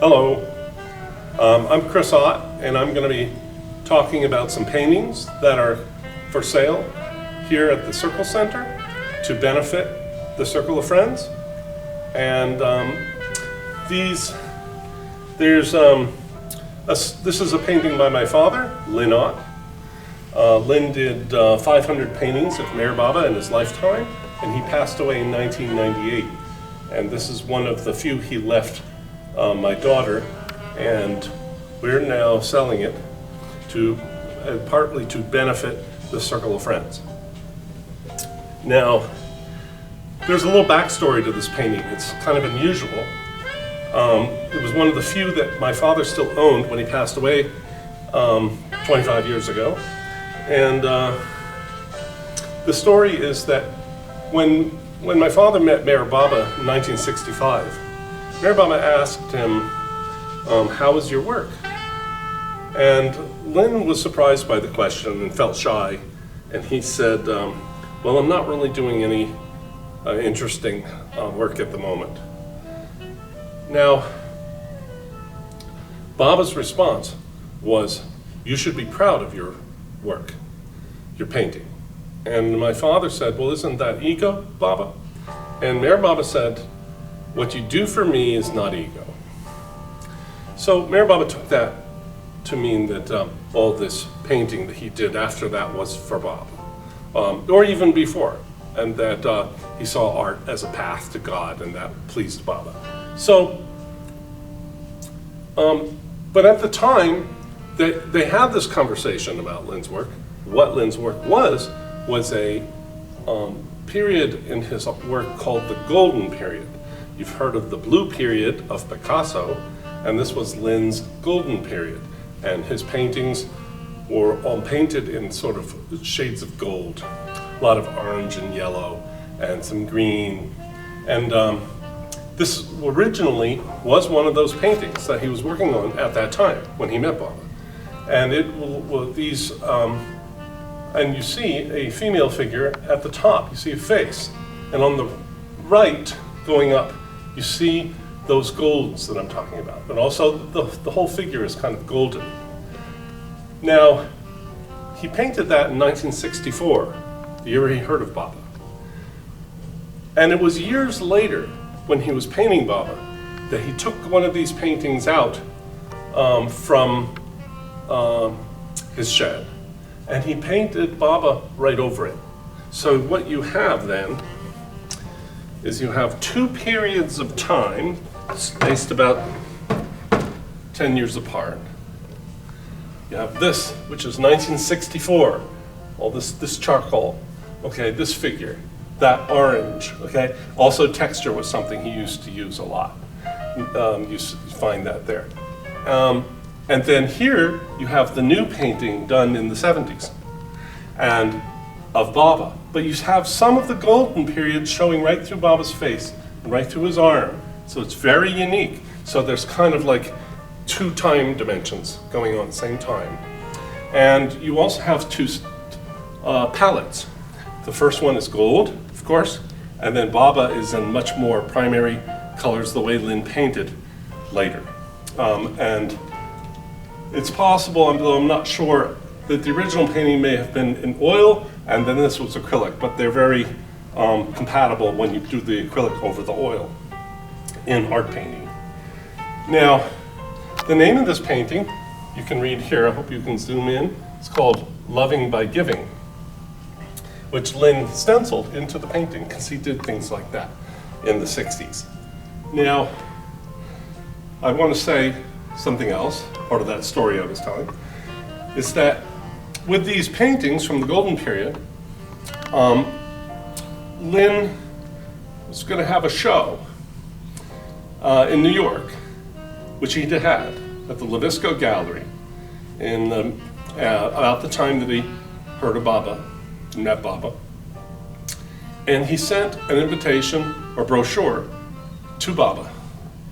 Hello, I'm Chris Ott, and I'm going to be talking about some paintings that are for sale here at the Circle Center to benefit the Circle of Friends. And this is a painting by my father, Lynn Ott. Lynn did 500 paintings of Meher Baba in his lifetime, and he passed away in 1998. And this is one of the few he left my daughter, and we're now selling it to partly to benefit the Circle of Friends. Now, there's a little backstory to this painting. It's kind of unusual. It was one of the few that my father still owned when he passed away 25 years ago. And the story is that when my father met Meher Baba in 1965, Meher Baba asked him, how was your work? And Lynn was surprised by the question and felt shy. And he said, well, I'm not really doing any interesting work at the moment. Now, Baba's response was, you should be proud of your work, your painting. And my father said, well, isn't that ego, Baba? And Meher Baba said, what you do for me is not ego. So Meher Baba took that to mean that all this painting that he did after that was for Baba, or even before, and that he saw art as a path to God, and that pleased Baba. So, but at the time, they had this conversation about Lynn's work. What Lynn's work was a period in his work called the Golden Period. You've heard of the Blue Period of Picasso, and this was Lynn's Golden Period. And his paintings were all painted in sort of shades of gold, a lot of orange and yellow, and some green. And this originally was one of those paintings that he was working on at that time when he met Baba. And it was these, and you see a female figure at the top, you see a face. And on the right, going up, you see those golds that I'm talking about. But also the whole figure is kind of golden. Now, he painted that in 1964, the year he heard of Baba. And it was years later, when he was painting Baba, that he took one of these paintings out from his shed, and he painted Baba right over it. So what you have then is you have two periods of time spaced about 10 years apart. You have this, which is 1964, all this charcoal, okay, this figure, that orange, okay. Also texture was something he used to use a lot. You find that there. And then here you have the new painting done in the 70s and of Baba. But you have some of the golden period showing right through Baba's face and right through his arm. So it's very unique. So there's kind of like two time dimensions going on at the same time. And you also have two palettes. The first one is gold, of course, and then Baba is in much more primary colors the way Lynn painted later. And it's possible, although I'm not sure, that the original painting may have been in oil and then this was acrylic, but they're very compatible when you do the acrylic over the oil in art painting. Now, the name of this painting, you can read here, I hope you can zoom in, it's called Loving by Giving, which Lynn stenciled into the painting because he did things like that in the 60s. Now, I want to say something else, part of that story I was telling, is that with these paintings from the Golden Period, Lynn was going to have a show in New York, which he had at the Levisco Gallery in about the time that he heard of Baba, met Baba. And he sent an invitation or brochure to Baba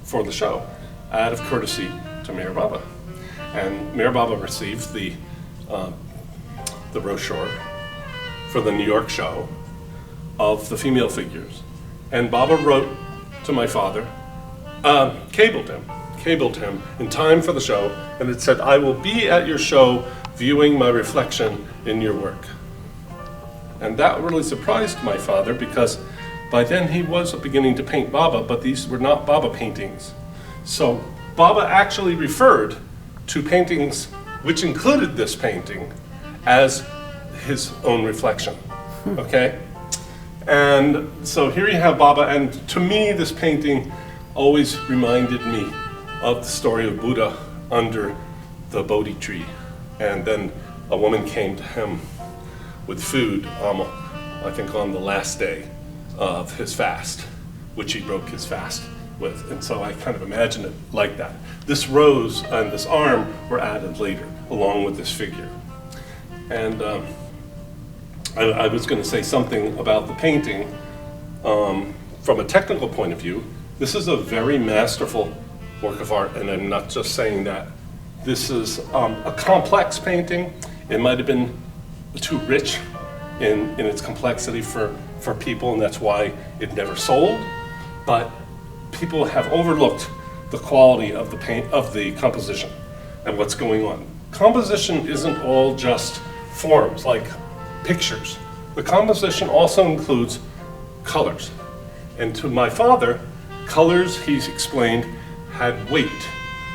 for the show out of courtesy to Meher Baba. And Meher Baba received the brochure for the New York show of the female figures. And Baba wrote to my father, cabled cabled him in time for the show, and it said, "I will be at your show viewing my reflection in your work." And that really surprised my father, because by then he was beginning to paint Baba, but these were not Baba paintings. So Baba actually referred to paintings which included this painting as his own reflection, okay? And so here you have Baba, and to me this painting always reminded me of the story of Buddha under the Bodhi tree. And then a woman came to him with food, I think on the last day of his fast, which he broke his fast with. And so I kind of imagine it like that. This rose and this arm were added later, along with this figure. And I was going to say something about the painting from a technical point of view. This is a very masterful work of art, and I'm not just saying that. This is a complex painting. It might have been too rich in its complexity for people, and that's why it never sold. But people have overlooked the quality of the paint, of the composition, and what's going on. Composition isn't all just forms like pictures. The composition also includes colors. And to my father, colors, he's explained, had weight.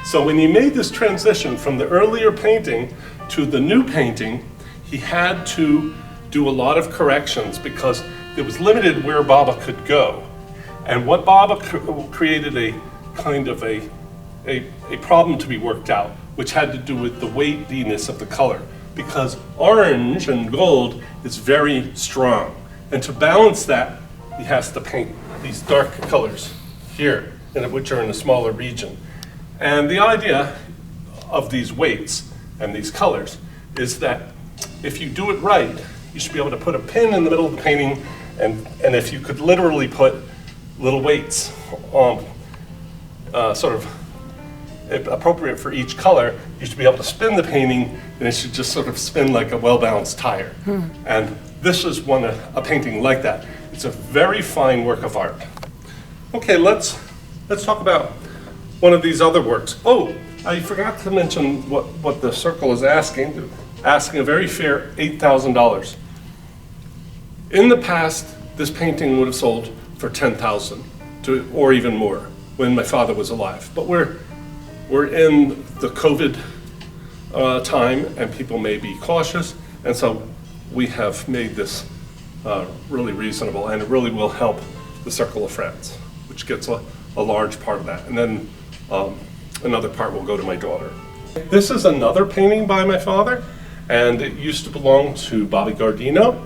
So when he made this transition from the earlier painting to the new painting, he had to do a lot of corrections because it was limited where Baba could go. And what Baba created a kind of a problem to be worked out, which had to do with the weightiness of the color, because orange and gold is very strong. And to balance that, he has to paint these dark colors here, which are in a smaller region. And the idea of these weights and these colors is that if you do it right, you should be able to put a pin in the middle of the painting, and if you could literally put little weights sort of appropriate for each color, you should be able to spin the painting, and it should just sort of spin like a well-balanced tire. And this is a painting like that. It's a very fine work of art. Okay, let's talk about one of these other works. Oh, I forgot to mention what the circle is asking a very fair $8,000. In the past, this painting would have sold for $10,000 or even more when my father was alive. But we're in the COVID time, and people may be cautious, and so we have made this really reasonable, and it really will help the circle of friends, which gets a large part of that. And then another part will go to my daughter. This is another painting by my father, and it used to belong to Bobby Gardino,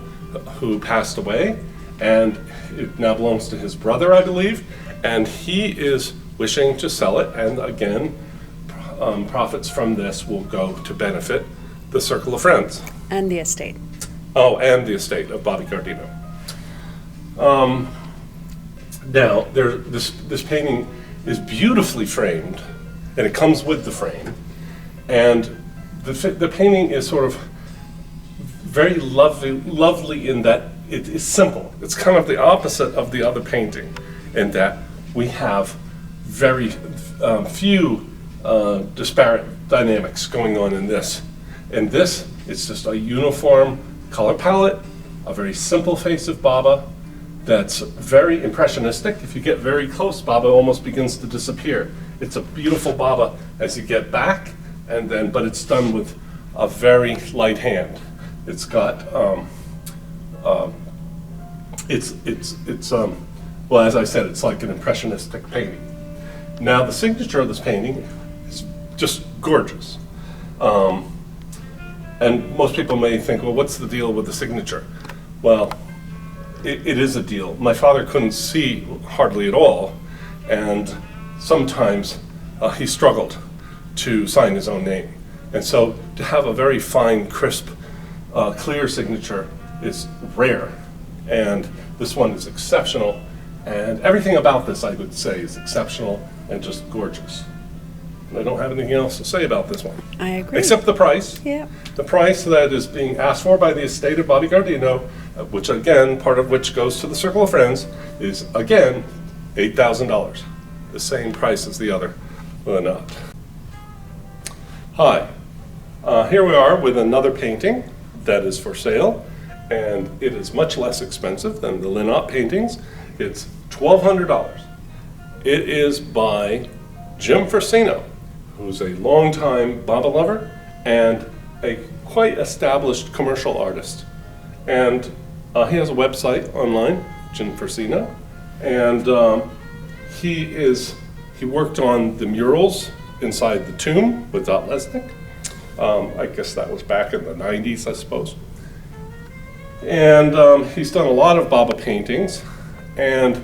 who passed away, and it now belongs to his brother, I believe, and he is wishing to sell it, and again, profits from this will go to benefit the circle of friends. And the estate. Oh, and the estate of Bobby Gardino. Now, this painting is beautifully framed, and it comes with the frame, and the painting is sort of very lovely in that it is simple. It's kind of the opposite of the other painting, in that we have very few disparate dynamics going on in this. In this, it's just a uniform color palette, a very simple face of Baba that's very impressionistic. If you get very close, Baba almost begins to disappear. It's a beautiful Baba as you get back, but it's done with a very light hand. It's got, well, as I said, it's like an impressionistic painting. Now, the signature of this painting is just gorgeous. And most people may think, well, what's the deal with the signature? Well, it is a deal. My father couldn't see hardly at all, and sometimes he struggled to sign his own name. And so to have a very fine, crisp, clear signature is rare. And this one is exceptional. And everything about this, I would say, is exceptional and just gorgeous. And I don't have anything else to say about this one. I agree. Except the price. Yeah. The price that is being asked for by the estate of Bobby Gardino, which again, part of which goes to the Circle of Friends, is again, $8,000. The same price as the other Not. Hi, here we are with another painting that is for sale, and it is much less expensive than the Linot paintings. It's $1,200. It is by Jim Frisina, who's a longtime Baba lover and a quite established commercial artist. And he has a website online, Jim Frisina, and he worked on the murals inside the tomb with Dot Lesnick. I guess that was back in the 90s, I suppose. And he's done a lot of Baba paintings, and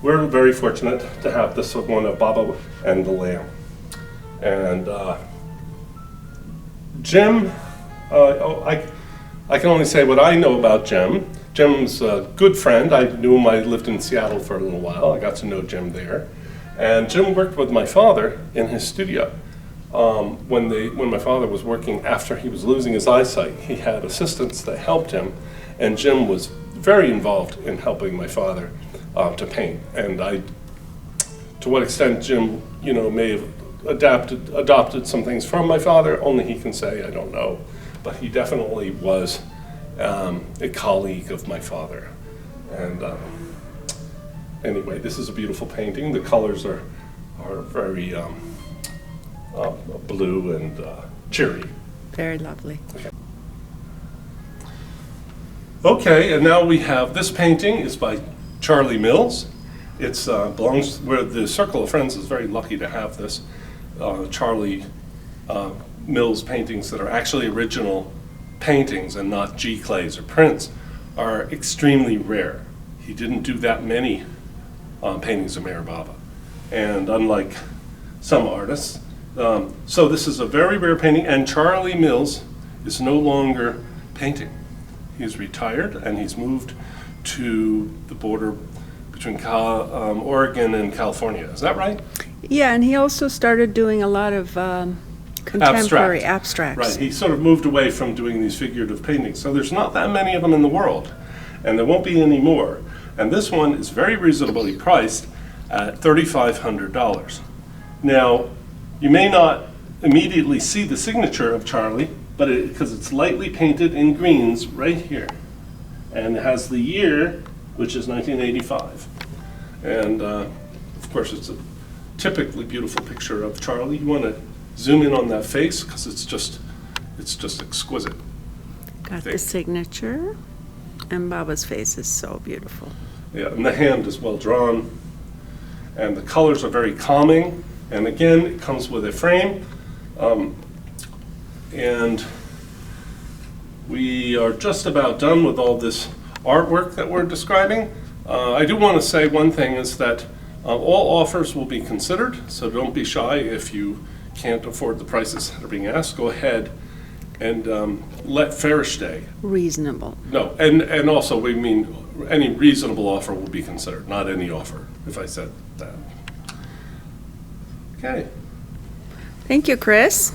we're very fortunate to have this one of Baba and the Lamb. And Jim, I can only say what I know about Jim. Jim's a good friend. I knew him. I lived in Seattle for a little while. I got to know Jim there. And Jim worked with my father in his studio. When my father was working after he was losing his eyesight, he had assistants that helped him, and Jim was very involved in helping my father to paint. And to what extent Jim, may have adopted some things from my father, only he can say, I don't know. But he definitely was a colleague of my father. And anyway, this is a beautiful painting. The colors are very blue and cheery. Very lovely. Okay, and now we have this painting is by Charlie Mills. It belongs where the Circle of Friends is very lucky to have this. Charlie Mills paintings that are actually original paintings and not G clays or prints are extremely rare. He didn't do that many paintings of Meher Baba, and unlike some artists. So this is a very rare painting, and Charlie Mills is no longer painting. He's retired, and he's moved to the border between Oregon and California. Is that right? Yeah, and he also started doing a lot of contemporary abstracts. Right, he sort of moved away from doing these figurative paintings. So there's not that many of them in the world, and there won't be any more. And this one is very reasonably priced at $3,500. Now, you may not immediately see the signature of Charlie, but because it's lightly painted in greens right here, and it has the year, which is 1985. And of course, it's a typically beautiful picture of Charlie. You want to zoom in on that face because it's just exquisite. Got the signature, and Baba's face is so beautiful. Yeah, and the hand is well drawn, and the colors are very calming. And again, it comes with a frame, and we are just about done with all this artwork that we're describing. I do want to say one thing is that all offers will be considered, so don't be shy if you can't afford the prices that are being asked. Go ahead and let Fereshteh. Reasonable. No, and also we mean any reasonable offer will be considered, not any offer, if I said that. Okay. Thank you, Chris.